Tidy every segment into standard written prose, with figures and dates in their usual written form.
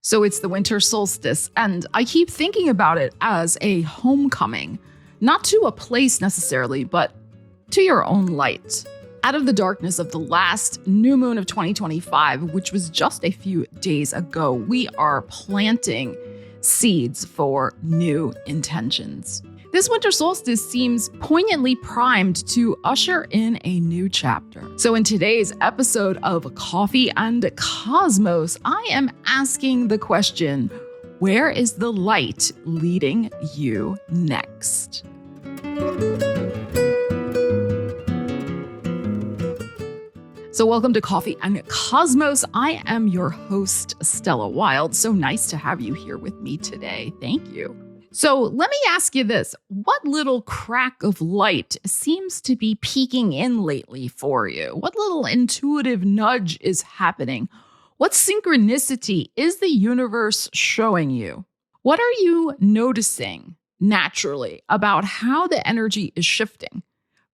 So it's the winter solstice, and I keep thinking about it as a homecoming, not to a place necessarily, but to your own light. Out of the darkness of the last new moon of 2025, which was just a few days ago, we are planting seeds for new intentions. This winter solstice seems poignantly primed to usher in a new chapter. So in today's episode of Coffee and Cosmos, I am asking the question, where is the light leading you next? So welcome to Coffee and Cosmos. I am your host, Stella Wilde. So nice to have you here with me today. Thank you. So let me ask you this. What little crack of light seems to be peeking in lately for you? What little intuitive nudge is happening? What synchronicity is the universe showing you? What are you noticing naturally about how the energy is shifting?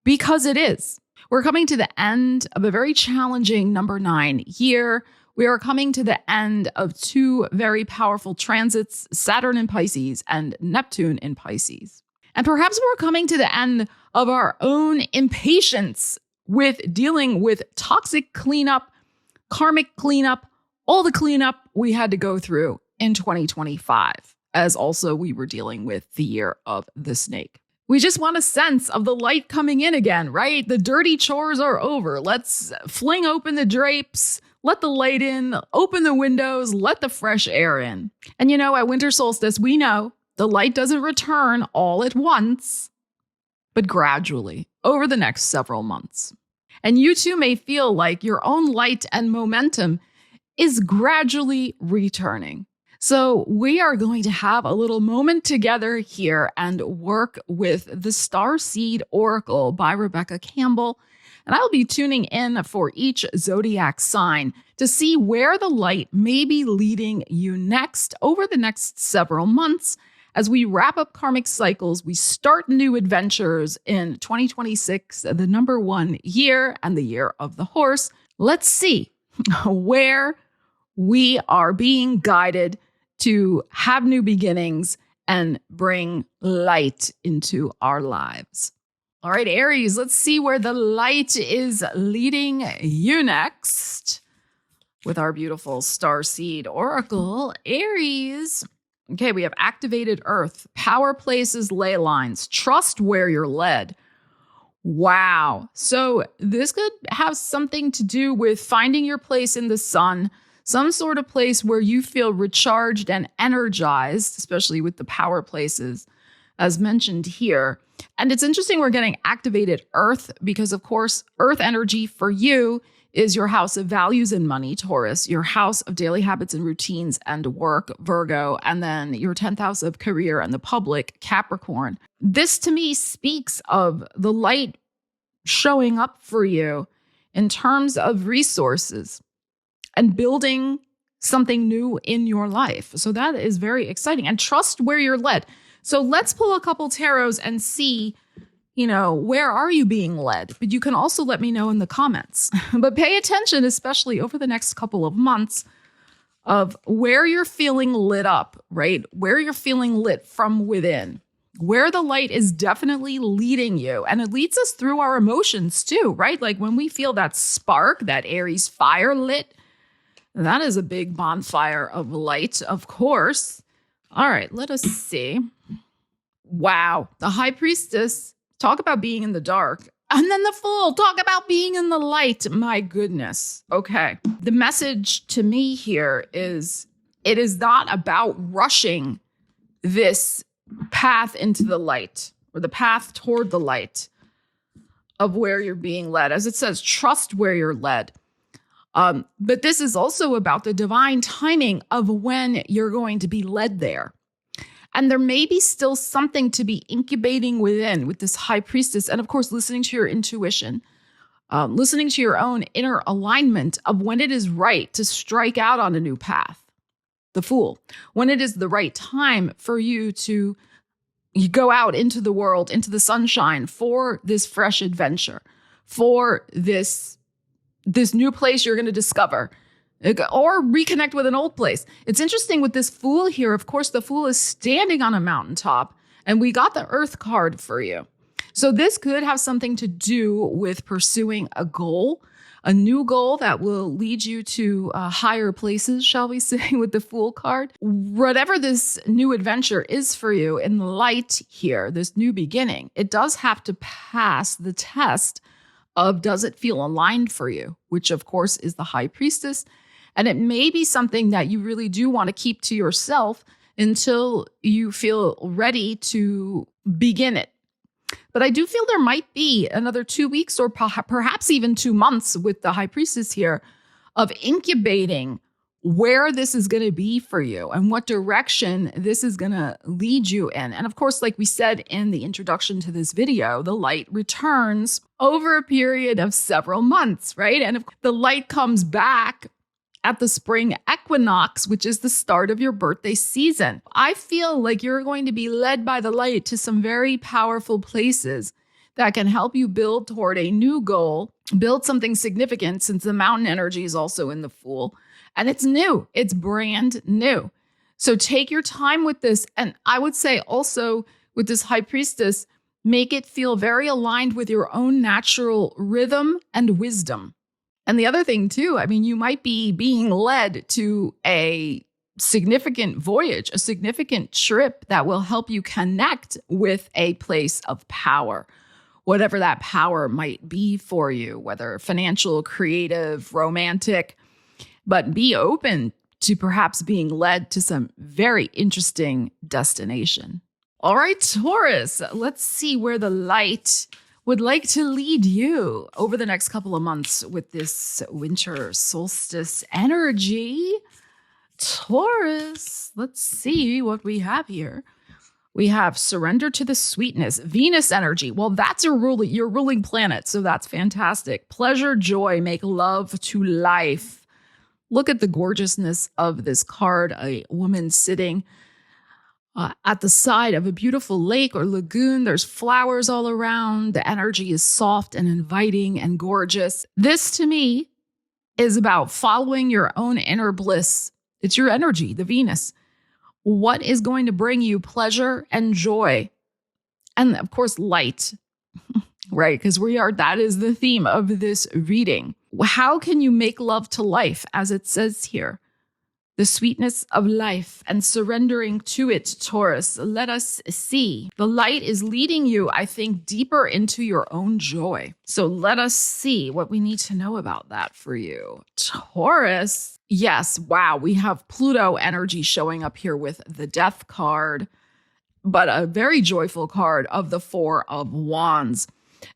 Because it is. We're coming to the end of a very challenging number 9 year. We are coming to the end of 2 very powerful transits, Saturn in Pisces and Neptune in Pisces. And perhaps we're coming to the end of our own impatience with dealing with toxic cleanup, karmic cleanup, all the cleanup we had to go through in 2025, as also we were dealing with the year of the snake. We just want a sense of the light coming in again, right? The dirty chores are over. Let's fling open the drapes, let the light in, open the windows, let the fresh air in. And you know, at winter solstice, we know the light doesn't return all at once, but gradually over the next several months. And you too may feel like your own light and momentum is gradually returning. So we are going to have a little moment together here and work with the Starseed Oracle by Rebecca Campbell. And I'll be tuning in for each zodiac sign to see where the light may be leading you next over the next several months. As we wrap up karmic cycles, we start new adventures in 2026, the number 1 year and the year of the horse. Let's see where we are being guided to have new beginnings and bring light into our lives. All right, Aries, let's see where the light is leading you next with our beautiful Starseed Oracle. Aries. Okay, we have activated Earth, power places, ley lines, trust where you're led. Wow. So this could have something to do with finding your place in the sun, some sort of place where you feel recharged and energized, especially with the power places, as mentioned here. And it's interesting we're getting activated Earth because, of course, Earth energy for you is your house of values and money, Taurus, your house of daily habits and routines and work, Virgo, and then your 10th house of career and the public, Capricorn. This to me speaks of the light showing up for you in terms of resources and building something new in your life. So that is very exciting. And trust where you're led. So let's pull a couple tarots and see, where are you being led? But you can also let me know in the comments. But pay attention, especially over the next couple of months, of where you're feeling lit up, right? Where you're feeling lit from within, where the light is definitely leading you. And it leads us through our emotions too, right? Like when we feel that spark, that Aries fire lit, that is a big bonfire of light, of course. All right, let us see. Wow, the High Priestess, talk about being in the dark. And then the Fool, talk about being in the light. My goodness. Okay, the message to me here is it is not about rushing this path into the light or the path toward the light of where you're being led. As it says, trust where you're led. But this is also about the divine timing of when you're going to be led there. And there may be still something to be incubating within with this High Priestess. And of course, listening to your intuition, listening to your own inner alignment of when it is right to strike out on a new path, the Fool, when it is the right time for you to go out into the world, into the sunshine for this fresh adventure, for this new place you're going to discover, or reconnect with an old place. It's interesting with this Fool here. Of course, the Fool is standing on a mountaintop, and we got the Earth card for you. So this could have something to do with pursuing a goal, a new goal that will lead you to higher places, shall we say, with the Fool card. Whatever this new adventure is for you in the light here, this new beginning, it does have to pass the test of does it feel aligned for you, which of course is the High Priestess. And it may be something that you really do want to keep to yourself until you feel ready to begin it. But I do feel there might be another 2 weeks or perhaps even 2 months with the High Priestess here of incubating where this is going to be for you and what direction this is going to lead you in. And of course, like we said in the introduction to this video, the light returns over a period of several months, right? And if the light comes back at the spring equinox, which is the start of your birthday season. I feel like you're going to be led by the light to some very powerful places that can help you build toward a new goal, build something significant, since the mountain energy is also in the Fool. And it's new. It's brand new. So take your time with this. And I would say also with this High Priestess, make it feel very aligned with your own natural rhythm and wisdom. And the other thing too, I mean, you might be being led to a significant voyage, a significant trip that will help you connect with a place of power, whatever that power might be for you, whether financial, creative, romantic, but be open to perhaps being led to some very interesting destination. All right, Taurus, let's see where the light would like to lead you over the next couple of months with this winter solstice energy. Taurus, let's see what we have here. We have surrender to the sweetness, Venus energy. Well, that's your ruling planet, so that's fantastic. Pleasure, joy, make love to life. Look at the gorgeousness of this card, a woman sitting at the side of a beautiful lake or lagoon. There's flowers all around. The energy is soft and inviting and gorgeous. This, to me, is about following your own inner bliss. It's your energy, the Venus. What is going to bring you pleasure and joy? And of course, light, right? Because that is the theme of this reading. How can you make love to life, as it says here? The sweetness of life and surrendering to it, Taurus. Let us see. The light is leading you, I think, deeper into your own joy. So let us see what we need to know about that for you. Taurus. Yes, wow. We have Pluto energy showing up here with the Death card, but a very joyful card of the Four of Wands.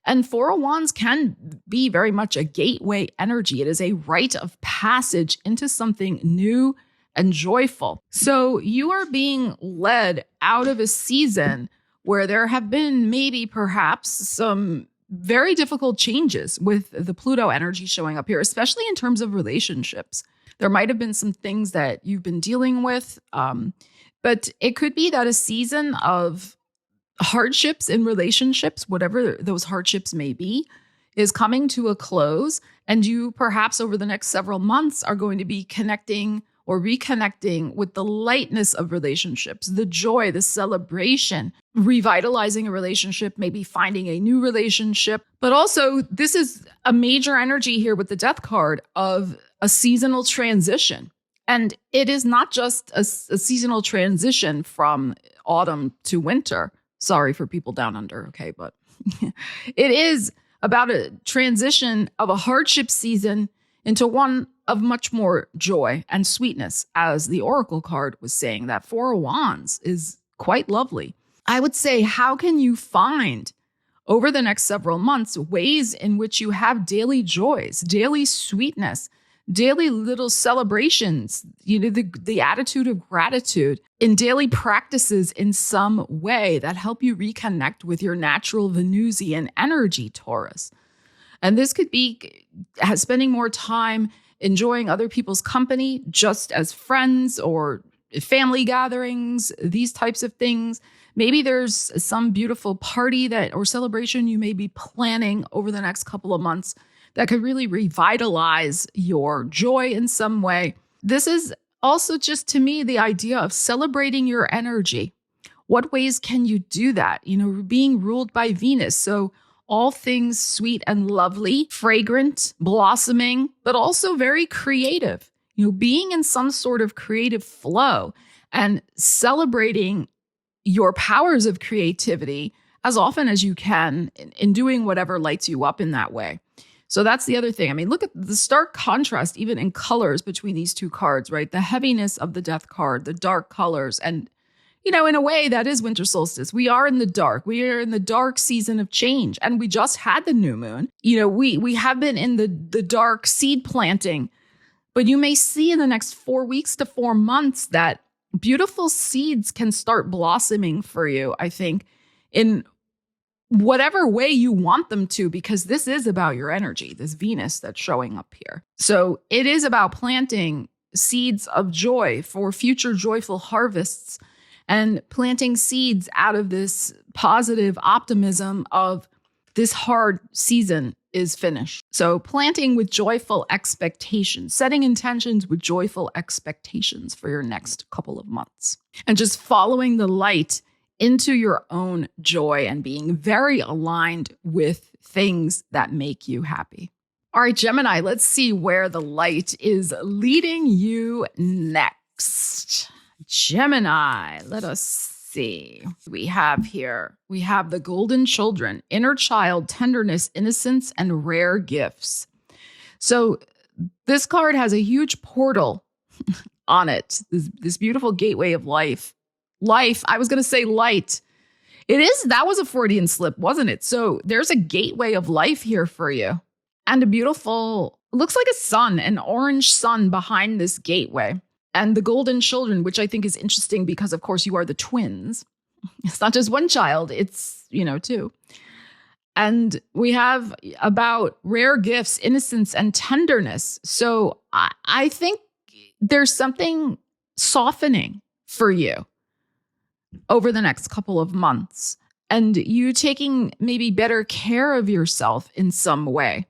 And Four of Wands can be very much a gateway energy. It is a rite of passage into something new and joyful. So you are being led out of a season where there have been maybe perhaps some very difficult changes with the Pluto energy showing up here, especially in terms of relationships. There might have been some things that you've been dealing with, but it could be that a season of hardships in relationships, whatever those hardships may be, is coming to a close. And you perhaps over the next several months are going to be connecting or reconnecting with the lightness of relationships, the joy, the celebration, revitalizing a relationship, maybe finding a new relationship. But also, this is a major energy here with the Death card of a seasonal transition. And it is not just a seasonal transition from autumn to winter. Sorry for people down under, okay? But it is about a transition of a hardship season into one of much more joy and sweetness, as the Oracle card was saying. That Four of Wands is quite lovely. I would say, how can you find over the next several months ways in which you have daily joys, daily sweetness, daily little celebrations, the attitude of gratitude in daily practices in some way that help you reconnect with your natural Venusian energy, Taurus. And this could be spending more time enjoying other people's company, just as friends or family gatherings, these types of things. Maybe there's some beautiful party or celebration you may be planning over the next couple of months that could really revitalize your joy in some way. This is also just, to me, the idea of celebrating your energy. What ways can you do that? Being ruled by Venus. So all things sweet and lovely, fragrant, blossoming, but also very creative. Being in some sort of creative flow and celebrating your powers of creativity as often as you can in doing whatever lights you up in that way. So that's the other thing. I mean, look at the stark contrast, even in colors between these two cards, right? The heaviness of the Death card, the dark colors. And, in a way, that is winter solstice. We are in the dark. We are in the dark season of change. And we just had the new moon. We have been in the dark seed planting. But you may see in the next 4 weeks to 4 months that beautiful seeds can start blossoming for you, I think, in whatever way you want them to, because this is about your energy, this Venus that's showing up here. So it is about planting seeds of joy for future joyful harvests and planting seeds out of this positive optimism of this hard season is finished. So planting with joyful expectations, setting intentions with joyful expectations for your next couple of months, and just following the light into your own joy and being very aligned with things that make you happy. All right, Gemini, let's see where the light is leading you next. Gemini, let us see. We have the golden children, inner child, tenderness, innocence, and rare gifts. So this card has a huge portal on it, this beautiful gateway of life. I was going to say light. That was a Freudian slip, wasn't it? So there's a gateway of life here for you. And a beautiful, looks like a sun, an orange sun behind this gateway. And the golden children, which I think is interesting because, of course, you are the twins. It's not just one child, it's, two. And we have about rare gifts, innocence, and tenderness. So I think there's something softening for you over the next couple of months, and you taking maybe better care of yourself in some way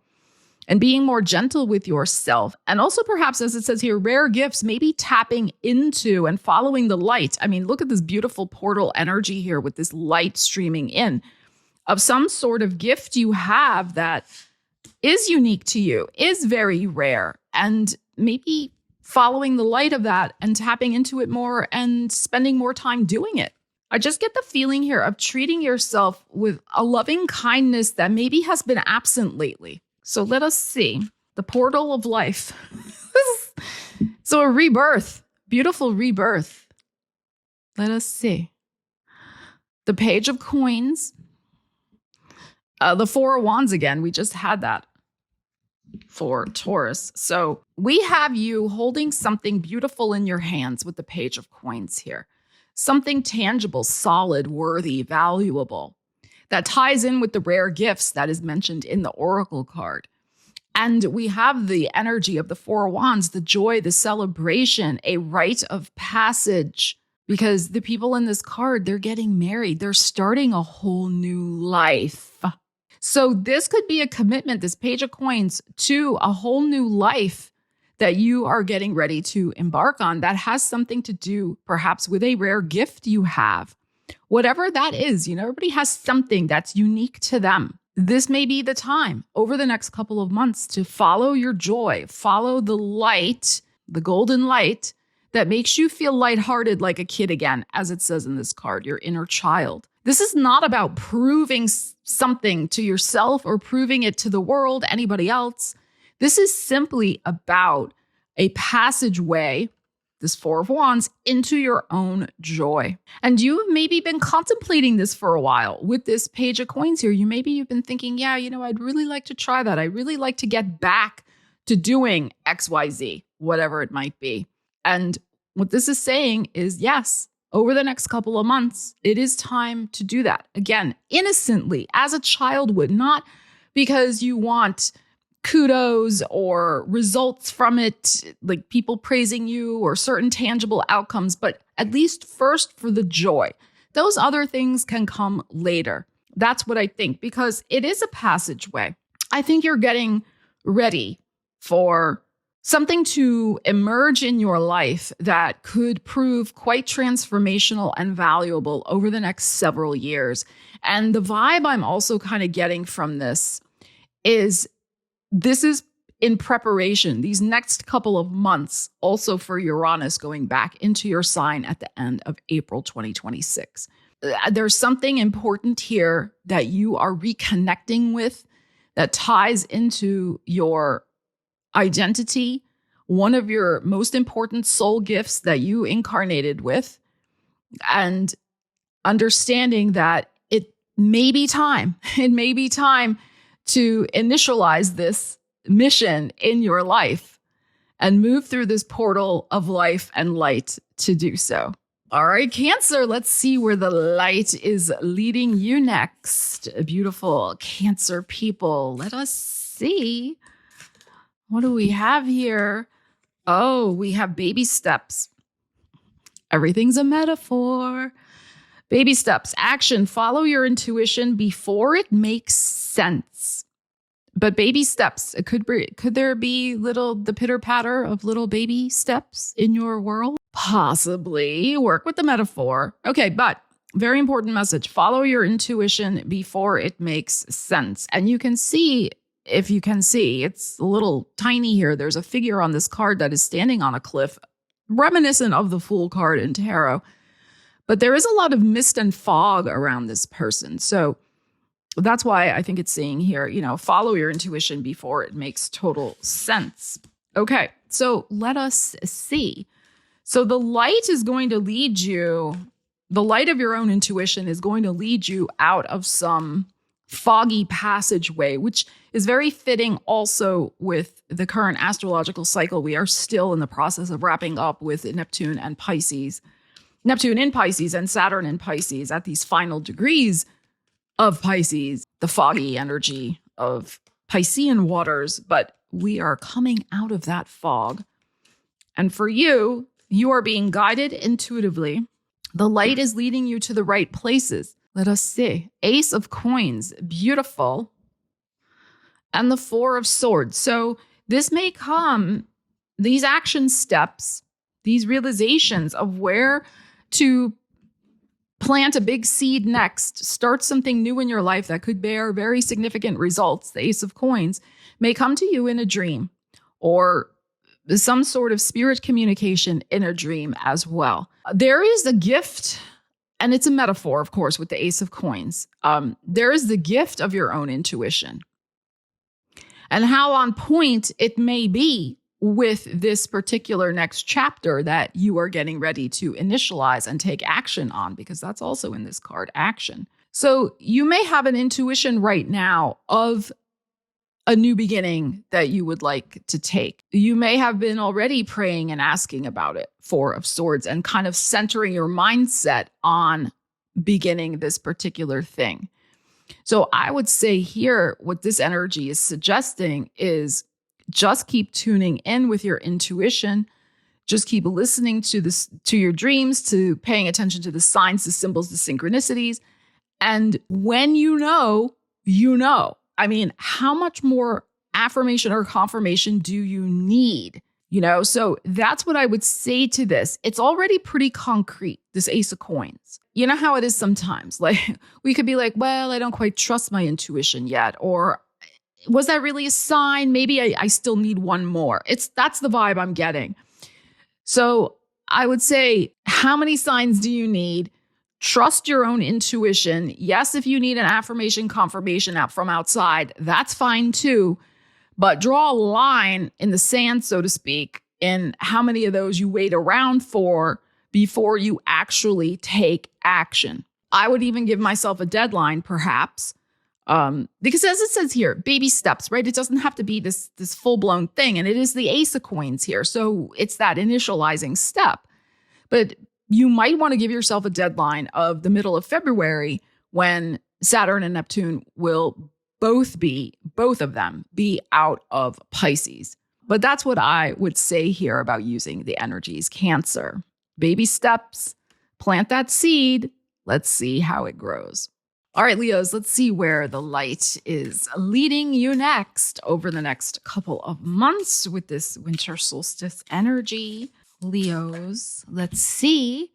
and being more gentle with yourself. And also perhaps, as it says here, rare gifts, maybe tapping into and following the light. I mean, look at this beautiful portal energy here with this light streaming in of some sort of gift you have that is unique to you, is very rare, and maybe following the light of that and tapping into it more and spending more time doing it. I just get the feeling here of treating yourself with a loving kindness that maybe has been absent lately. So let us see. The portal of life. So a rebirth, beautiful rebirth. Let us see. The Page of Coins. The Four of Wands again. We just had that for Taurus. So we have you holding something beautiful in your hands with the Page of Coins here. Something tangible, solid, worthy, valuable that ties in with the rare gifts that is mentioned in the Oracle card. And we have the energy of the Four of Wands, the joy, the celebration, a rite of passage, because the people in this card, they're getting married. They're starting a whole new life. So this could be a commitment, this Page of Coins, to a whole new life that you are getting ready to embark on that has something to do perhaps with a rare gift you have. Whatever that is, everybody has something that's unique to them. This may be the time over the next couple of months to follow your joy, follow the light, the golden light that makes you feel lighthearted like a kid again, as it says in this card, your inner child. This is not about proving something to yourself or proving it to the world, anybody else. This is simply about a passageway, this Four of Wands, into your own joy. And you've maybe been contemplating this for a while with this Page of Coins here. You've been thinking, I'd really like to try that. I'd really like to get back to doing XYZ, whatever it might be. And what this is saying is, yes, over the next couple of months, it is time to do that. Again, innocently, as a child would, not because you want kudos or results from it, like people praising you or certain tangible outcomes, but at least first for the joy. Those other things can come later. That's what I think, because it is a passageway. I think you're getting ready for something to emerge in your life that could prove quite transformational and valuable over the next several years. And the vibe I'm also kind of getting from this is in preparation, these next couple of months, also for Uranus going back into your sign at the end of April 2026. There's something important here that you are reconnecting with that ties into your identity, one of your most important soul gifts that you incarnated with, and understanding that it may be time to initialize this mission in your life and move through this portal of life and light to do so. All right, Cancer, let's see where the light is leading you next. Beautiful Cancer people, let us see. What do we have here? Oh, we have baby steps. Everything's a metaphor. Baby steps, action, follow your intuition before it makes sense. But baby steps, could there be the pitter patter of little baby steps in your world? Possibly. Work with the metaphor. Okay, but very important message. Follow your intuition before it makes sense. And you can see, if you can see, it's a little tiny here. There's a figure on this card that is standing on a cliff, reminiscent of the Fool card in tarot. But there is a lot of mist and fog around this person. So that's why I think it's saying here, follow your intuition before it makes total sense. Okay, so let us see. So the light is going to lead you, the light of your own intuition is going to lead you out of some foggy passageway, which is very fitting also with the current astrological cycle. We are still in the process of wrapping up with Neptune in Pisces and Saturn in Pisces at these final degrees of Pisces, the foggy energy of Piscean waters. But we are coming out of that fog. And for you, you are being guided intuitively. The light is leading you to the right places. Let us see. Ace of Coins, beautiful. And the Four of Swords. So this may come, these action steps, these realizations of where to plant a big seed next, start something new in your life that could bear very significant results. The Ace of Coins may come to you in a dream or some sort of spirit communication in a dream as well. There is a gift, and it's a metaphor, of course, with the Ace of Coins. There is the gift of your own intuition and how on point it may be with this particular next chapter that you are getting ready to initialize and take action on, because that's also in this card, action. So you may have an intuition right now of a new beginning that you would like to take. You may have been already praying and asking about it, Four of Swords, and kind of centering your mindset on beginning this particular thing. So I would say here, what this energy is suggesting is just keep tuning in with your intuition. Just keep listening to your dreams, to paying attention to the signs, the symbols, the synchronicities. And when you know, you know. I mean, how much more affirmation or confirmation do you need? So that's what I would say to this. It's already pretty concrete, this Ace of Coins. You know how it is sometimes. Like, we could be like, well, I don't quite trust my intuition yet. Or was that really a sign? Maybe I still need one more. That's the vibe I'm getting. So I would say, how many signs do you need? Trust your own intuition. Yes, if you need an affirmation, confirmation out from outside, that's fine too. But draw a line in the sand, so to speak, in how many of those you wait around for before you actually take action. I would even give myself a deadline, perhaps, because as it says here, baby steps, right? It doesn't have to be this full-blown thing. And it is the Ace of Coins here. So it's that initializing step. But you might want to give yourself a deadline of the middle of February when Saturn and Neptune will both of them be out of Pisces. But that's what I would say here about using the energies. Cancer, baby steps, plant that seed. Let's see how it grows. All right, Leos, let's see where the light is leading you next over the next couple of months with this winter solstice energy. Leos, let's see.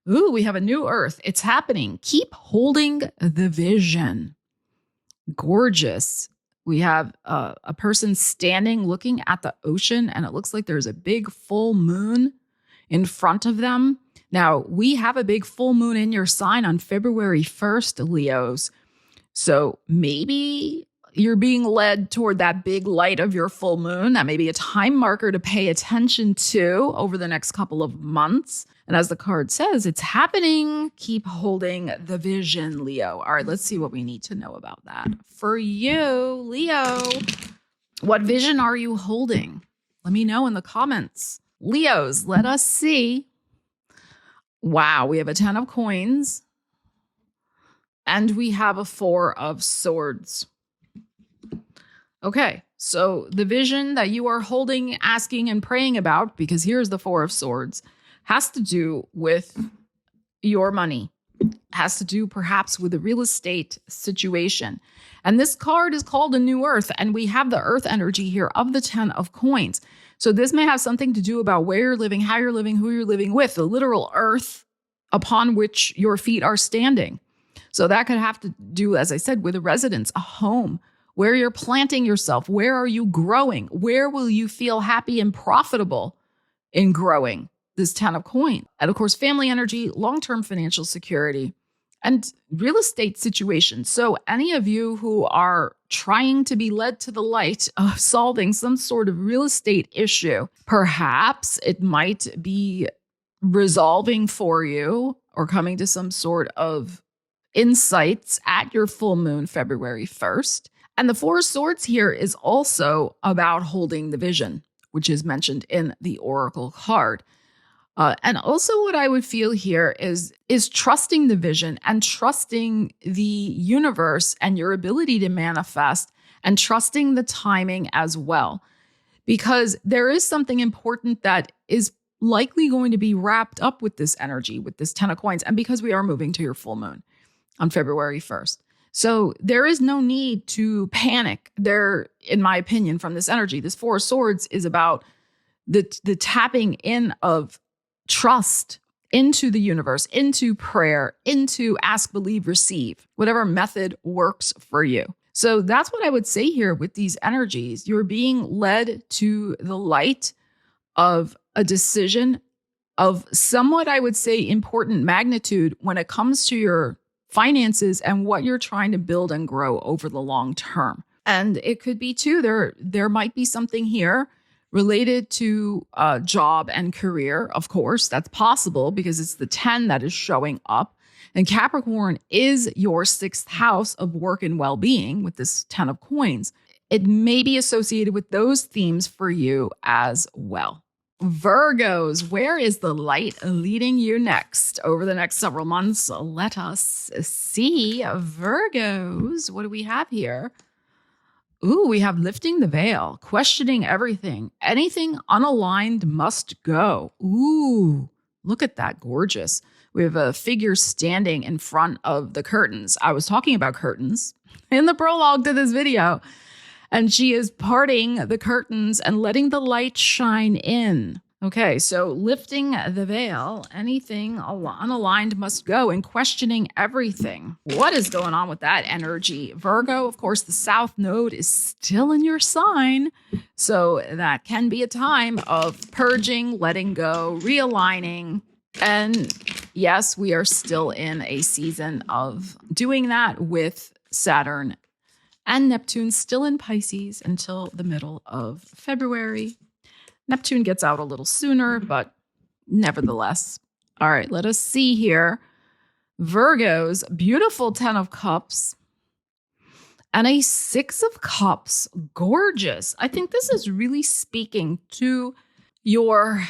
Ooh, we have a new earth. It's happening. Keep holding the vision. Gorgeous. We have a person standing looking at the ocean, and it looks like there's a big full moon in front of them. Now, we have a big full moon in your sign on February 1st, Leos. So maybe you're being led toward that big light of your full moon. That may be a time marker to pay attention to over the next couple of months. And as the card says, it's happening. Keep holding the vision, Leo. All right, let's see what we need to know about that. For you, Leo, what vision are you holding? Let me know in the comments. Leos, let us see. Wow, we have a 10 of coins. And we have a 4 of swords. Okay, so the vision that you are holding, asking, and praying about, because here's the 4 of swords, has to do with your money, has to do perhaps with a real estate situation. And this card is called a new earth, and we have the earth energy here of the 10 of coins. So this may have something to do about where you're living, how you're living, who you're living with, the literal earth upon which your feet are standing. So that could have to do, as I said, with a residence, a home, where you're planting yourself. Where are you growing? Where will you feel happy and profitable in growing? This 10 of coins. And of course, family energy, long-term financial security, and real estate situations. So any of you who are trying to be led to the light of solving some sort of real estate issue, perhaps it might be resolving for you or coming to some sort of insights at your full moon, February 1st. And the 4 of swords here is also about holding the vision, which is mentioned in the oracle card. And also what I would feel here is trusting the vision and trusting the universe and your ability to manifest and trusting the timing as well. Because there is something important that is likely going to be wrapped up with this energy, with this 10 of coins, and because we are moving to your full moon on February 1st. So there is no need to panic there, in my opinion, from this energy. This 4 of swords is about the tapping in of trust into the universe, into prayer, into ask, believe, receive, whatever method works for you. So that's what I would say here with these energies. You're being led to the light of a decision of somewhat, I would say, important magnitude when it comes to your finances and what you're trying to build and grow over the long term. And it could be too, there might be something here related to job and career. Of course, that's possible because it's the 10 that is showing up. And Capricorn is your 6th house of work and well-being with this 10 of coins. It may be associated with those themes for you as well. Virgos, where is the light leading you next over the next several months? Let us see. Virgos, what do we have here? Ooh, we have lifting the veil, questioning everything. Anything unaligned must go. Ooh, look at that, gorgeous. We have a figure standing in front of the curtains. I was talking about curtains in the prologue to this video. And she is parting the curtains and letting the light shine in. Okay, so lifting the veil, anything unaligned must go, and questioning everything. What is going on with that energy? Virgo, of course, the South Node is still in your sign. So that can be a time of purging, letting go, realigning. And yes, we are still in a season of doing that with Saturn and Neptune still in Pisces until the middle of February. Neptune gets out a little sooner, but nevertheless. All right, let us see here. Virgo's beautiful 10 of Cups and a 6 of Cups. Gorgeous. I think this is really speaking to your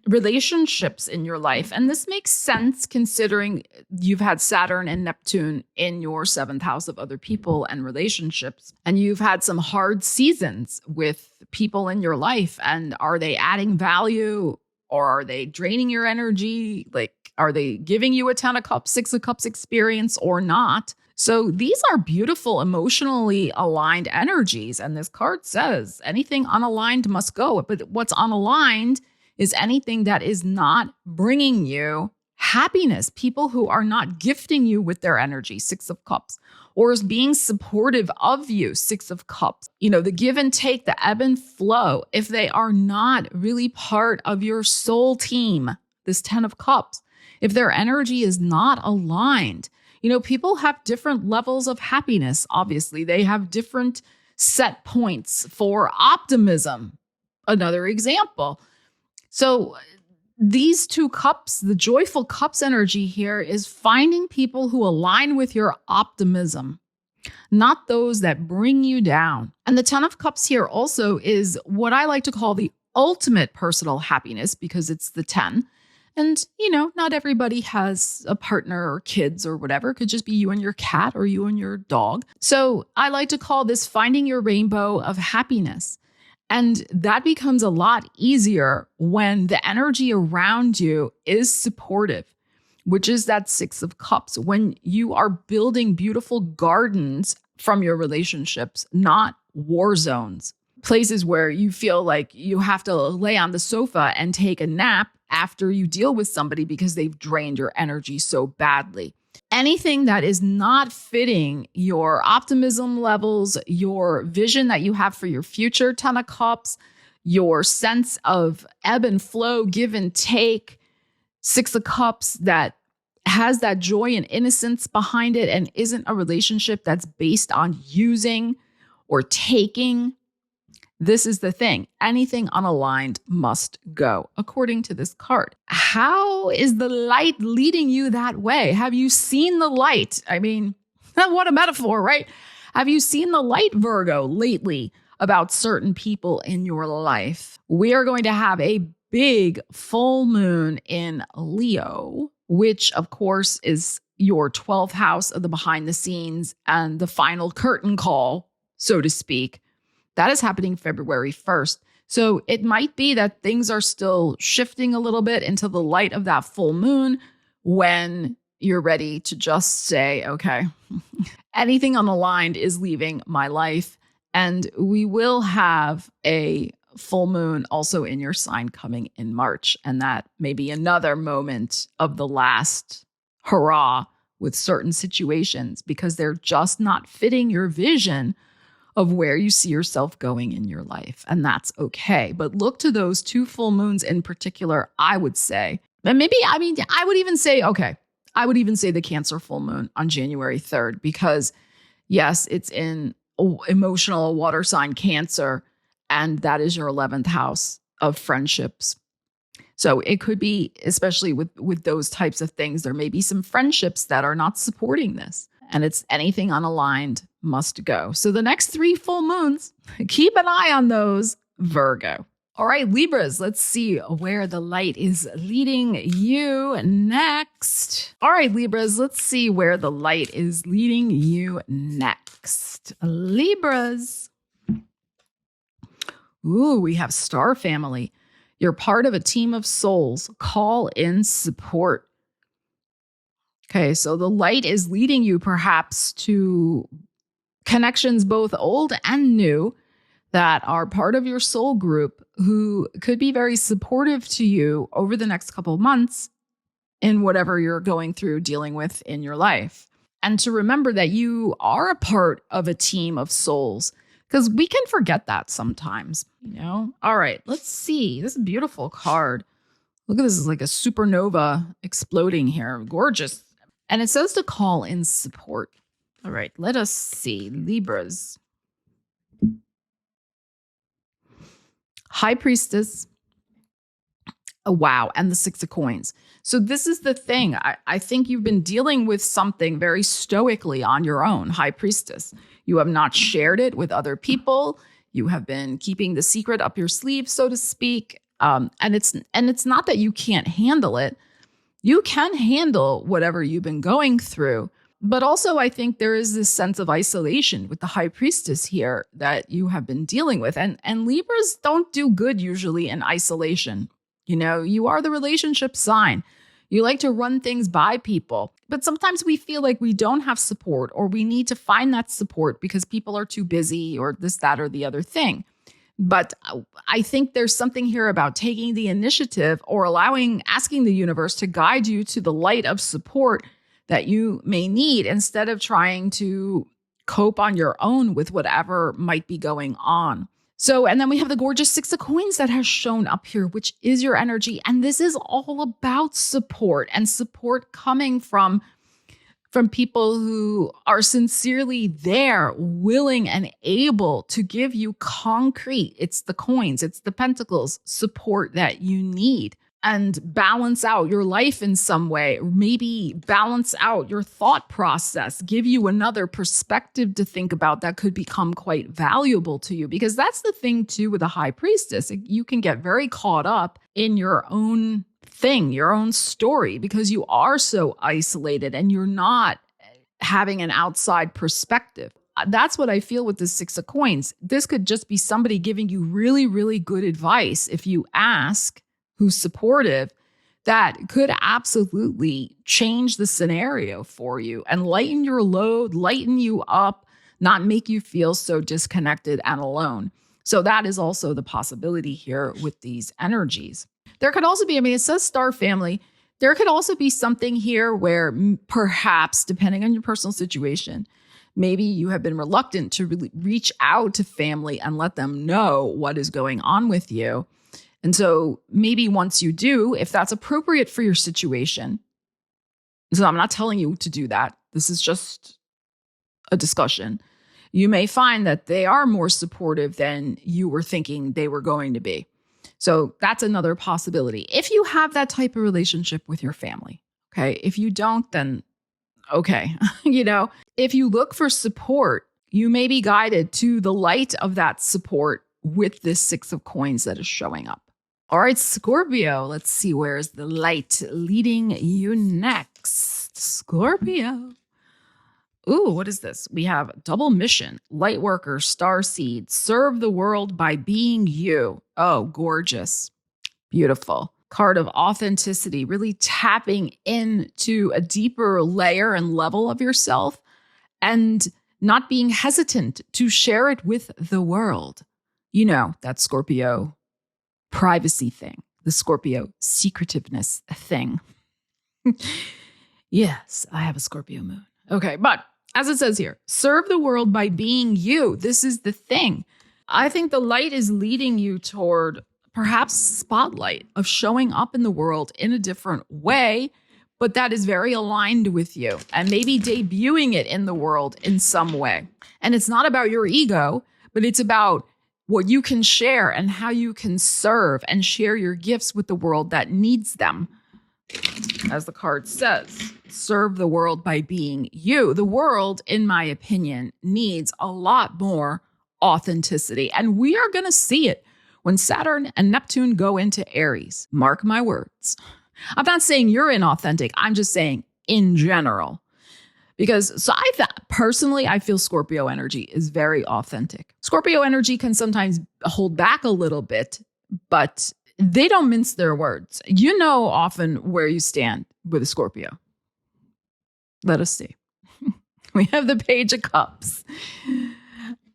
relationships in your life. And this makes sense considering you've had Saturn and Neptune in your 7th house of other people and relationships. And you've had some hard seasons with people in your life. And are they adding value or are they draining your energy? Like, Are they giving you a 10 of cups, 6 of cups experience or not? So these are beautiful, emotionally aligned energies. And this card says anything unaligned must go. But what's unaligned is anything that is not bringing you happiness. People who are not gifting you with their energy, 6 of cups, or is being supportive of you, 6 of cups. You know, the give and take, the ebb and flow, if they are not really part of your soul team, this 10 of cups, if their energy is not aligned, you know, people have different levels of happiness. Obviously, they have different set points for optimism. Another example. So these 2 cups, the joyful cups energy here is finding people who align with your optimism, not those that bring you down. And the 10 of cups here also is what I like to call the ultimate personal happiness, because it's the 10. And, you know, not everybody has a partner or kids or whatever. It could just be you and your cat or you and your dog. So I like to call this finding your rainbow of happiness. And that becomes a lot easier when the energy around you is supportive, which is that 6 of cups. When you are building beautiful gardens from your relationships, not war zones, places where you feel like you have to lay on the sofa and take a nap after you deal with somebody because they've drained your energy so badly. Anything that is not fitting your optimism levels, your vision that you have for your future, 10 of cups, your sense of ebb and flow, give and take, 6 of cups that has that joy and innocence behind it and isn't a relationship that's based on using or taking. This is the thing. Anything unaligned must go, according to this card. How is the light leading you that way? Have you seen the light? I mean, what a metaphor, right? Have you seen the light, Virgo, lately about certain people in your life? We are going to have a big full moon in Leo, which, of course, is your 12th house of the behind the scenes and the final curtain call, so to speak. That is happening February 1st. So it might be that things are still shifting a little bit into the light of that full moon when you're ready to just say, okay, anything unaligned is leaving my life. And we will have a full moon also in your sign coming in March. And that may be another moment of the last hurrah with certain situations because they're just not fitting your vision of where you see yourself going in your life. And that's okay. But look to those 2 full moons in particular, I would say. And maybe, I would even say the Cancer full moon on January 3rd, because yes, it's in emotional water sign Cancer, and that is your 11th house of friendships. So it could be, especially with those types of things, there may be some friendships that are not supporting this. And it's anything unaligned must go. So the next 3 full moons, keep an eye on those, Virgo. All right, Libras, let's see where the light is leading you next. All right, Libras, let's see where the light is leading you next. Libras. Ooh, we have Star Family. You're part of a team of souls. Call in support. Okay, so the light is leading you perhaps to connections both old and new that are part of your soul group who could be very supportive to you over the next couple of months in whatever you're going through, dealing with in your life. And to remember that you are a part of a team of souls, because we can forget that sometimes, you know? All right, let's see. This is a beautiful card. Look at this, it's like a supernova exploding here. Gorgeous. And it says to call in support. All right, let us see. Libras. High Priestess. Oh, wow. And the 6 of Coins. So this is the thing. I think you've been dealing with something very stoically on your own, High Priestess. You have not shared it with other people. You have been keeping the secret up your sleeve, so to speak. And it's not that you can't handle it. You can handle whatever you've been going through. But also, I think there is this sense of isolation with the High Priestess here that you have been dealing with. And Libras don't do good usually in isolation. You know, you are the relationship sign. You like to run things by people. But sometimes we feel like we don't have support, or we need to find that support because people are too busy, or this, that, or the other thing. But I think there's something here about taking the initiative, or asking the universe to guide you to the light of support that you may need, instead of trying to cope on your own with whatever might be going on. So, and then we have the gorgeous Six of Coins that has shown up here, which is your energy. And this is all about support, and support coming from people who are sincerely there, willing and able to give you concrete. It's the coins, it's the pentacles, support that you need, and balance out your life in some way, or maybe balance out your thought process, give you another perspective to think about that could become quite valuable to you. Because that's the thing too with a High Priestess. You can get very caught up in your own thing, your own story, because you are so isolated and you're not having an outside perspective. That's what I feel with the Six of Coins. This could just be somebody giving you really, really good advice if you ask, who's supportive, that could absolutely change the scenario for you and lighten your load, lighten you up, not make you feel so disconnected and alone. So that is also the possibility here with these energies. There could also be, it says star family. There could also be something here where perhaps, depending on your personal situation, maybe you have been reluctant to really reach out to family and let them know what is going on with you. And so maybe once you do, if that's appropriate for your situation, so I'm not telling you to do that. This is just a discussion. You may find that they are more supportive than you were thinking they were going to be. So that's another possibility. If you have that type of relationship with your family, okay? If you don't, then okay. If you look for support, you may be guided to the light of that support with this Six of Coins that is showing up. All right, Scorpio, let's see, where is the light leading you next? Scorpio. Ooh, what is this? We have double mission, light worker, starseed, serve the world by being you. Oh, gorgeous. Beautiful. Card of authenticity, really tapping into a deeper layer and level of yourself and not being hesitant to share it with the world. That Scorpio privacy thing, the Scorpio secretiveness thing. Yes, I have a Scorpio moon. Okay, but as it says here, serve the world by being you. This is the thing. I think the light is leading you toward perhaps spotlight of showing up in the world in a different way, but that is very aligned with you, and maybe debuting it in the world in some way. And it's not about your ego, but it's about what you can share and how you can serve and share your gifts with the world that needs them. As the card says, serve the world by being you. The world, in my opinion, needs a lot more authenticity. And we are going to see it when Saturn and Neptune go into Aries. Mark my words. I'm not saying you're inauthentic. I'm just saying in general. Because personally, I feel Scorpio energy is very authentic. Scorpio energy can sometimes hold back a little bit, but they don't mince their words. You know often where you stand with a Scorpio. Let us see. We have the Page of Cups.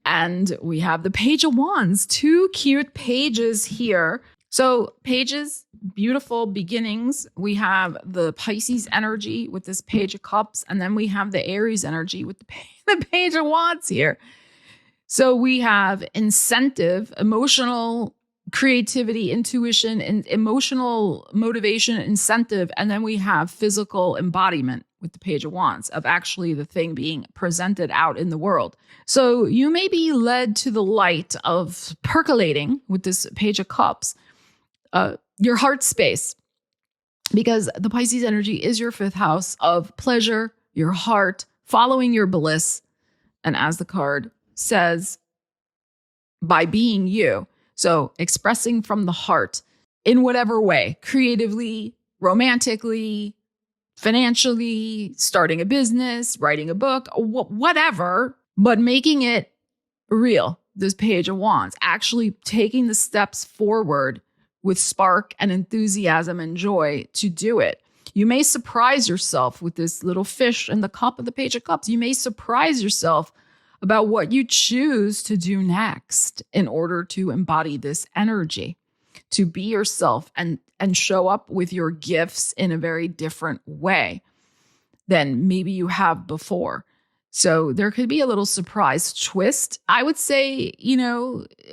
And we have the Page of Wands. Two cute pages here. So pages, beautiful beginnings. We have the Pisces energy with this Page of Cups. And then we have the Aries energy with the Page of Wands here. So we have incentive, emotional creativity, intuition, and emotional motivation, incentive. And then we have physical embodiment with the Page of Wands of actually the thing being presented out in the world. So you may be led to the light of percolating with this Page of Cups, your heart space, because the Pisces energy is your fifth house of pleasure, your heart, following your bliss. And as the card says, by being you. So expressing from the heart in whatever way, creatively, romantically, financially, starting a business, writing a book, whatever, but making it real. This Page of Wands, actually taking the steps forward with spark and enthusiasm and joy to do it. You may surprise yourself with this little fish in the cup of the Page of Cups. You may surprise yourself about what you choose to do next in order to embody this energy, to be yourself and show up with your gifts in a very different way than maybe you have before. So there could be a little surprise twist. I would say,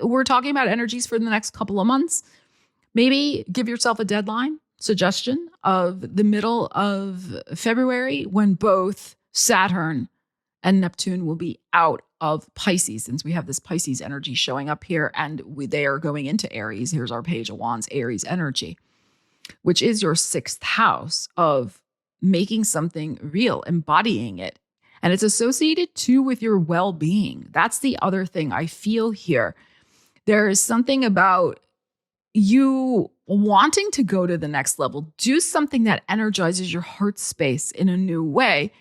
we're talking about energies for the next couple of months. Maybe give yourself a deadline suggestion of the middle of February, when both Saturn and Neptune will be out of Pisces, since we have this Pisces energy showing up here, and they are going into Aries. Here's our Page of Wands, Aries energy, which is your 6th house of making something real, embodying it. And it's associated too with your well-being. That's the other thing I feel here. There is something about you wanting to go to the next level, do something that energizes your heart space in a new way,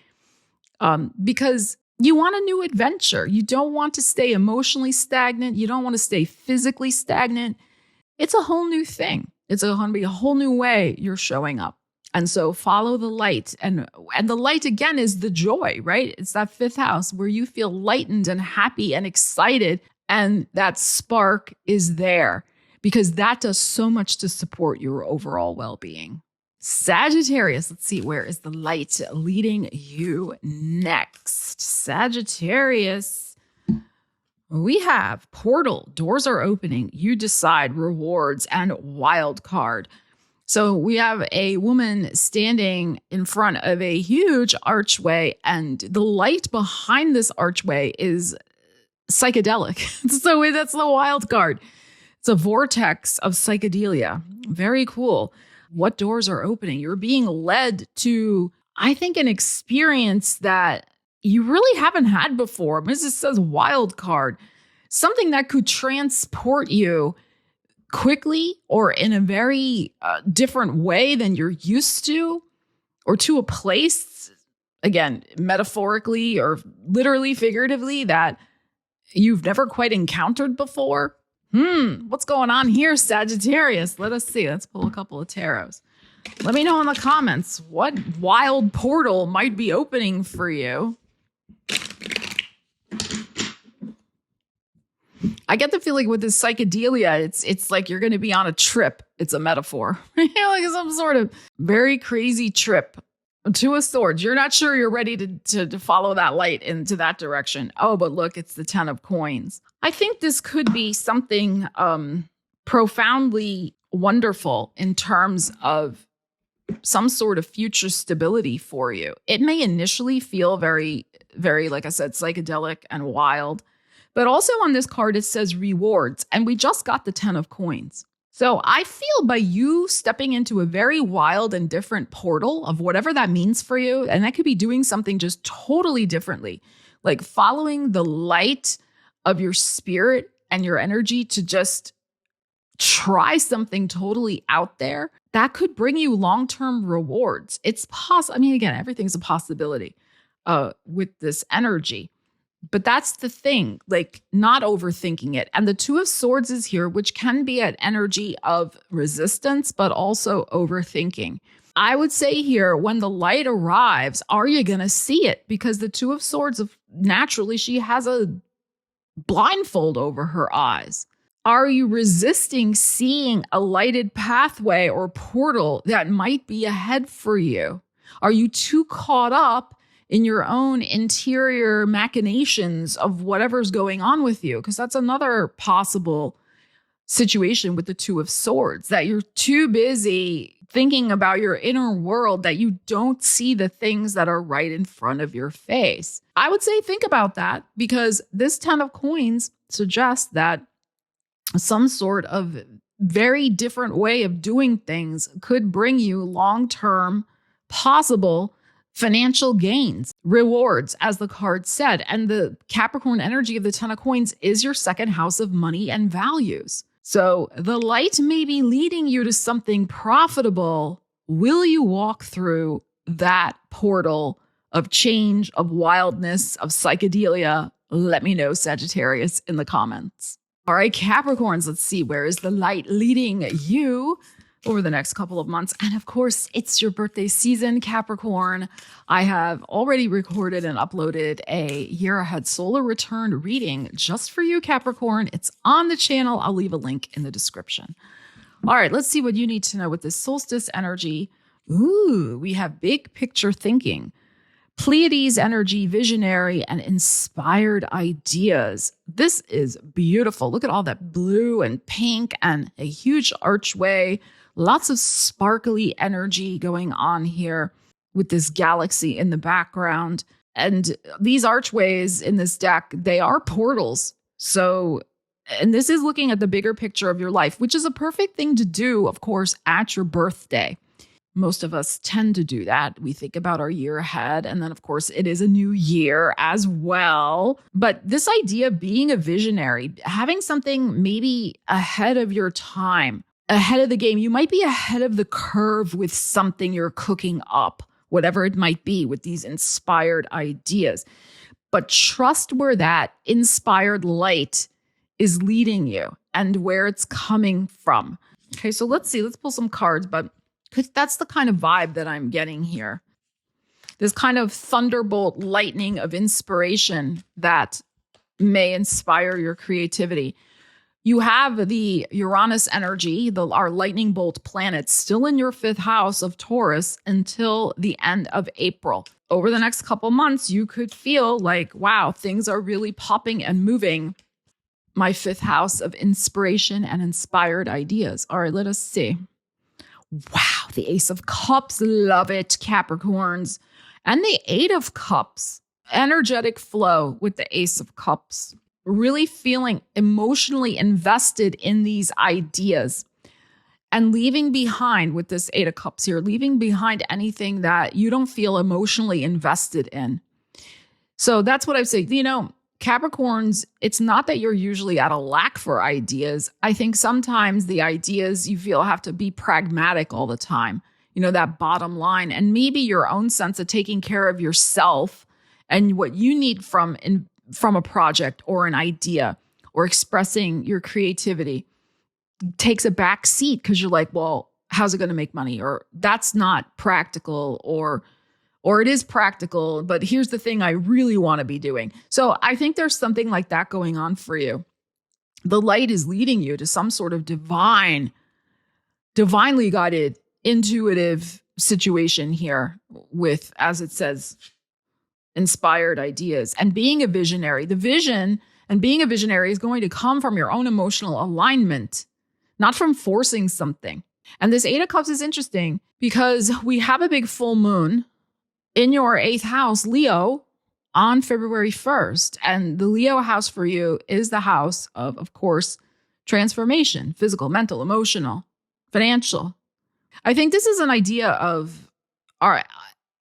because you want a new adventure. You don't want to stay emotionally stagnant. You don't want to stay physically stagnant. It's a whole new thing. It's going to be a whole new way you're showing up. And so follow the light. And the light, again, is the joy, right? It's that 5th house where you feel lightened and happy and excited. And that spark is there because that does so much to support your overall well-being. Sagittarius, let's see, where is the light leading you next? Sagittarius, we have portal, doors are opening, you decide, rewards, and wild card. So we have a woman standing in front of a huge archway, and the light behind this archway is psychedelic. So that's the wild card. It's a vortex of psychedelia. Very cool. What doors are opening? You're being led to, I think, an experience that you really haven't had before. Mrs. says wild card. Something that could transport you quickly or in a very different way than you're used to, or to a place, again, metaphorically or literally, figuratively, that you've never quite encountered before. What's going on here, Sagittarius? Let us see. Let's pull a couple of tarots. Let me know in the comments what wild portal might be opening for you. I get the feeling with this psychedelia, it's like you're going to be on a trip. It's a metaphor. Like some sort of very crazy trip. 2 of Swords. You're not sure you're ready to follow that light into that direction. Oh, but look, it's the 10 of Coins. I think this could be something profoundly wonderful in terms of some sort of future stability for you. It may initially feel very, very, like I said, psychedelic and wild. But also on this card, it says rewards. And we just got the 10 of Coins. So I feel by you stepping into a very wild and different portal of whatever that means for you, and that could be doing something just totally differently, like following the light of your spirit and your energy to just try something totally out there, that could bring you long-term rewards. It's possible. I mean, again, everything's a possibility with this energy. But that's the thing, like not overthinking it. And the 2 of Swords is here, which can be an energy of resistance, but also overthinking. I would say here, when the light arrives, are you going to see it? Because the 2 of Swords, naturally, she has a blindfold over her eyes. Are you resisting seeing a lighted pathway or portal that might be ahead for you? Are you too caught up in your own interior machinations of whatever's going on with you? Because that's another possible situation with the 2 of Swords, that you're too busy thinking about your inner world that you don't see the things that are right in front of your face. I would say think about that, because this 10 of Coins suggests that some sort of very different way of doing things could bring you long-term possible financial gains, rewards, as the card said. And the Capricorn energy of the 10 of Coins is your 2nd house of money and values. So the light may be leading you to something profitable. Will you walk through that portal of change, of wildness, of psychedelia? Let me know, Sagittarius, in the comments. All right, Capricorns, let's see. Where is the light leading you? over the next couple of months. And of course, it's your birthday season, Capricorn. I have already recorded and uploaded a year ahead solar return reading just for you, Capricorn. It's on the channel. I'll leave a link in the description. All right, let's see what you need to know with this solstice energy. Ooh, we have big picture thinking. Pleiades energy, visionary, and inspired ideas. This is beautiful. Look at all that blue and pink and a huge archway. Lots of sparkly energy going on here with this galaxy in the background. And these archways in this deck, they are portals. So, and this is looking at the bigger picture of your life, which is a perfect thing to do, of course, at your birthday. Most of us tend to do that. We think about our year ahead. And then, of course, it is a new year as well. But this idea of being a visionary, having something maybe ahead of your time, ahead of the game, you might be ahead of the curve with something you're cooking up, whatever it might be, with these inspired ideas. But trust where that inspired light is leading you and where it's coming from. Okay, so let's see. Let's pull some cards, but because that's the kind of vibe that I'm getting here. This kind of thunderbolt lightning of inspiration that may inspire your creativity. You have the Uranus energy, our lightning bolt planet, still in your 5th house of Taurus until the end of April. Over the next couple months, you could feel like, wow, things are really popping and moving. My 5th house of inspiration and inspired ideas. All right, let us see. Wow, the Ace of Cups, love it, Capricorns. And the 8 of Cups, energetic flow with the Ace of Cups. Really feeling emotionally invested in these ideas and leaving behind with this 8 of Cups here, leaving behind anything that you don't feel emotionally invested in. So that's what I say. You know, Capricorns, it's not that you're usually at a lack for ideas. I think sometimes the ideas you feel have to be pragmatic all the time, you know, that bottom line, and maybe your own sense of taking care of yourself and what you need from a project or an idea or expressing your creativity takes a back seat because you're like, well, how's it going to make money? Or that's not practical, or it is practical, but here's the thing I really want to be doing. So I think there's something like that going on for you. The light is leading you to some sort of divinely guided, intuitive situation here with, as it says, inspired ideas and being a visionary. The vision and being a visionary is going to come from your own emotional alignment, not from forcing something. And this 8 of Cups is interesting because we have a big full moon in your 8th house, Leo, on February 1st. And the Leo house for you is the house of course, transformation, physical, mental, emotional, financial. I think this is an idea of, all right,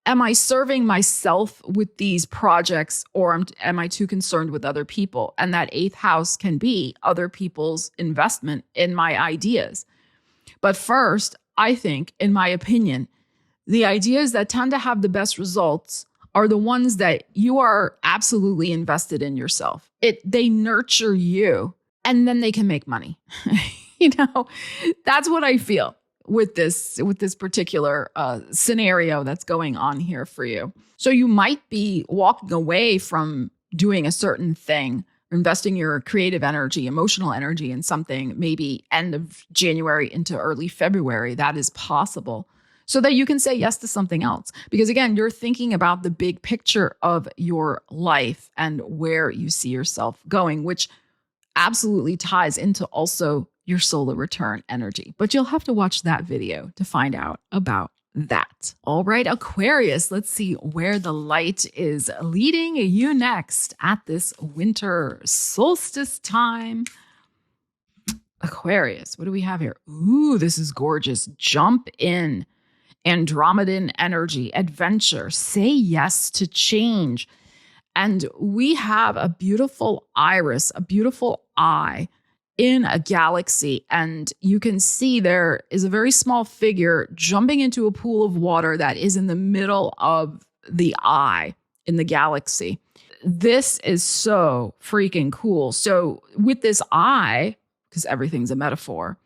am I serving myself with these projects, or am I too concerned with other people? And that 8th house can be other people's investment in my ideas. But first, I think, in my opinion, the ideas that tend to have the best results are the ones that you are absolutely invested in yourself. They nurture you, and then they can make money. You know, that's what I feel with this particular scenario that's going on here for you. So you might be walking away from doing a certain thing, investing your creative energy, emotional energy in something, maybe end of January into early February. That is possible. So that you can say yes to something else. Because again, you're thinking about the big picture of your life and where you see yourself going, which absolutely ties into also your solar return energy. But you'll have to watch that video to find out about that. All right, Aquarius, let's see where the light is leading you next at this winter solstice time. Aquarius, what do we have here? Ooh, this is gorgeous. Jump in. Andromedan energy, adventure, say yes to change. And we have a beautiful iris, a beautiful eye in a galaxy. And you can see there is a very small figure jumping into a pool of water that is in the middle of the eye in the galaxy. This is so freaking cool. So with this eye, because everything's a metaphor,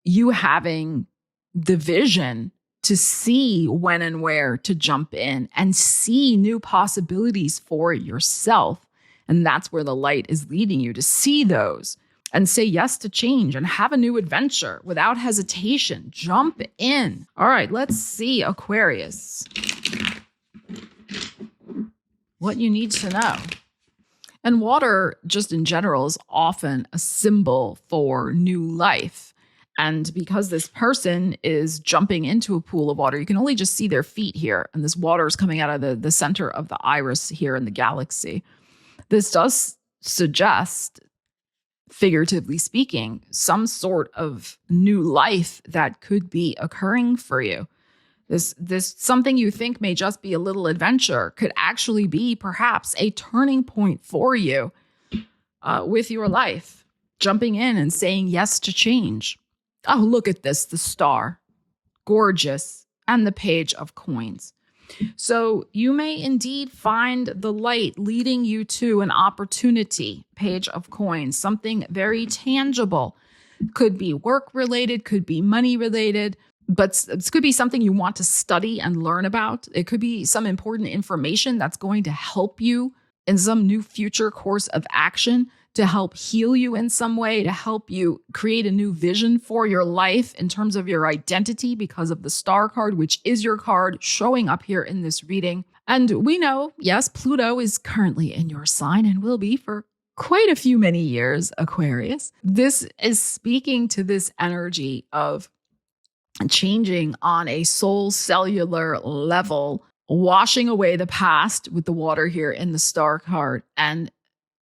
you having the vision to see when and where to jump in and see new possibilities for yourself. And that's where the light is leading you, to see those and say yes to change and have a new adventure without hesitation. Jump in. All right, let's see, Aquarius, what you need to know. And water, just in general, is often a symbol for new life. And because this person is jumping into a pool of water, you can only just see their feet here. And this water is coming out of the center of the iris here in the galaxy. This does suggest, figuratively speaking, some sort of new life that could be occurring for you. This something you think may just be a little adventure could actually be perhaps a turning point for you with your life, jumping in and saying yes to change. Oh, look at this, the star, gorgeous, and the page of coins. So you may indeed find the light leading you to an opportunity, page of coins, something very tangible. Could be work related, could be money related, but this could be something you want to study and learn about. It could be some important information that's going to help you in some new future course of action, to help heal you in some way, to help you create a new vision for your life in terms of your identity because of the star card, which is your card showing up here in this reading. And we know, yes, Pluto is currently in your sign and will be for quite a few many years, Aquarius. This is speaking to this energy of changing on a soul cellular level, washing away the past with the water here in the star card and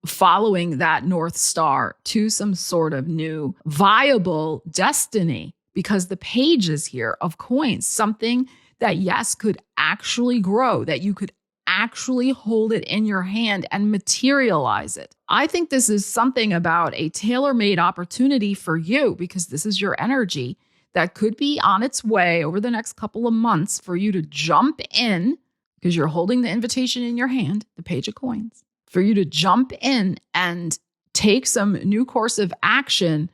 following that North Star to some sort of new viable destiny, because the pages here of coins, something that, yes, could actually grow, that you could actually hold it in your hand and materialize it. I think this is something about a tailor-made opportunity for you, because this is your energy that could be on its way over the next couple of months for you to jump in, because you're holding the invitation in your hand, the page of coins, for you to jump in and take some new course of action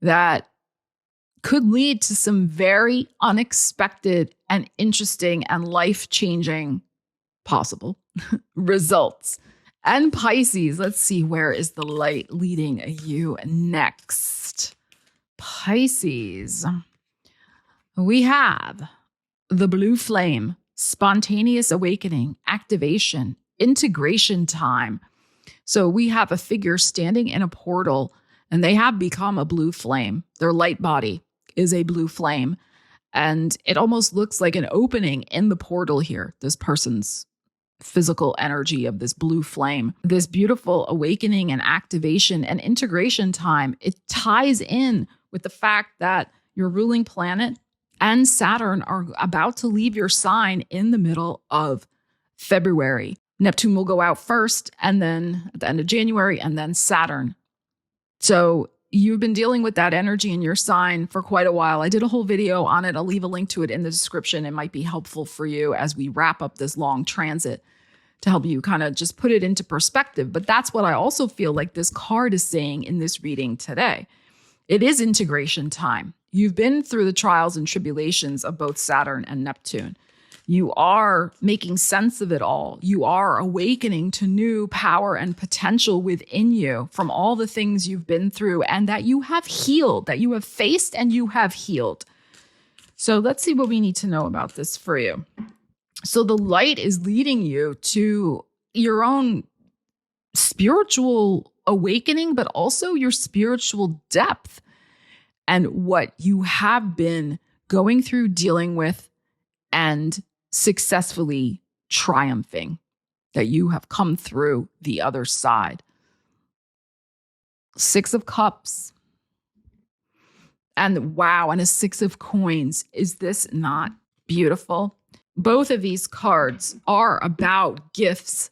that could lead to some very unexpected and interesting and life-changing possible results. And Pisces, let's see, where is the light leading you next? Pisces, we have the blue flame, spontaneous awakening, activation, integration time. So we have a figure standing in a portal, and they have become a blue flame. Their light body is a blue flame, and it almost looks like an opening in the portal here, this person's physical energy of this blue flame. This beautiful awakening and activation and integration time, it ties in with the fact that your ruling planet and Saturn are about to leave your sign in the middle of February. Neptune will go out first, and then at the end of January, and then Saturn. So you've been dealing with that energy in your sign for quite a while. I did a whole video on it. I'll leave a link to it in the description. It might be helpful for you as we wrap up this long transit to help you kind of just put it into perspective. But that's what I also feel like this card is saying in this reading today. It is integration time. You've been through the trials and tribulations of both Saturn and Neptune. You are making sense of it all. You are awakening to new power and potential within you from all the things you've been through and that you have healed, that you have faced and you have healed. So let's see what we need to know about this for you. So the light is leading you to your own spiritual awakening, but also your spiritual depth and what you have been going through, dealing with, and successfully triumphing, that you have come through the other side. 6 of Cups. And wow, and a 6 of Coins. Is this not beautiful? Both of these cards are about gifts.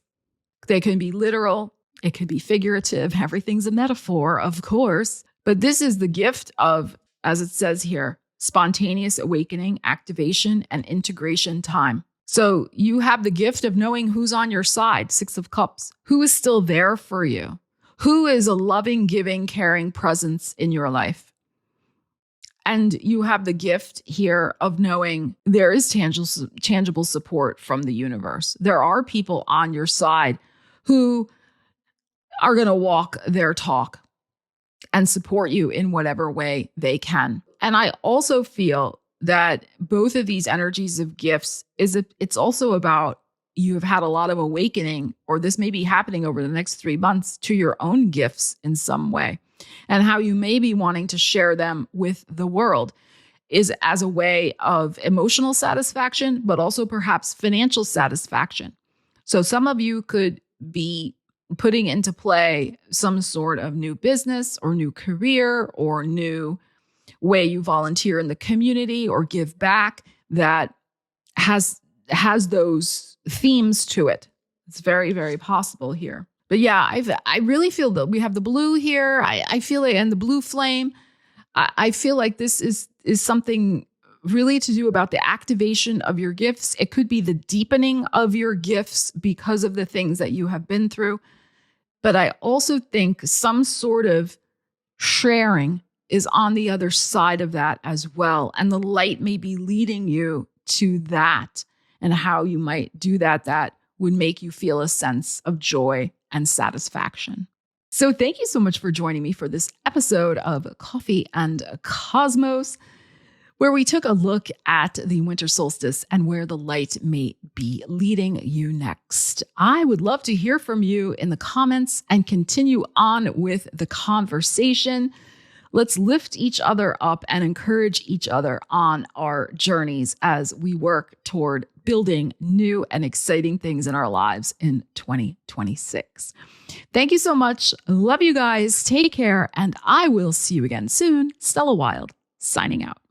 They can be literal. It could be figurative. Everything's a metaphor, of course. But this is the gift of, as it says here, spontaneous awakening, activation, and integration time. So you have the gift of knowing who's on your side, 6 of Cups. Who is still there for you? Who is a loving, giving, caring presence in your life? And you have the gift here of knowing there is tangible support from the universe. There are people on your side who are going to walk their talk and support you in whatever way they can. And I also feel that both of these energies of gifts it's also about you have had a lot of awakening, or this may be happening over the next 3 months, to your own gifts in some way, and how you may be wanting to share them with the world is as a way of emotional satisfaction, but also perhaps financial satisfaction. So some of you could be putting into play some sort of new business or new career or new way you volunteer in the community or give back that has those themes to it. It's very, very possible here. But yeah, I really feel that we have the blue here. I feel it, and the blue flame. I feel like this is something really to do about the activation of your gifts. It could be the deepening of your gifts because of the things that you have been through. But I also think some sort of sharing is on the other side of that as well. And the light may be leading you to that, and how you might do that would make you feel a sense of joy and satisfaction. So thank you so much for joining me for this episode of Coffee and Cosmos, where we took a look at the winter solstice and where the light may be leading you next. I would love to hear from you in the comments and continue on with the conversation. Let's lift each other up and encourage each other on our journeys as we work toward building new and exciting things in our lives in 2026. Thank you so much. Love you guys. Take care. And I will see you again soon. Stella Wilde, signing out.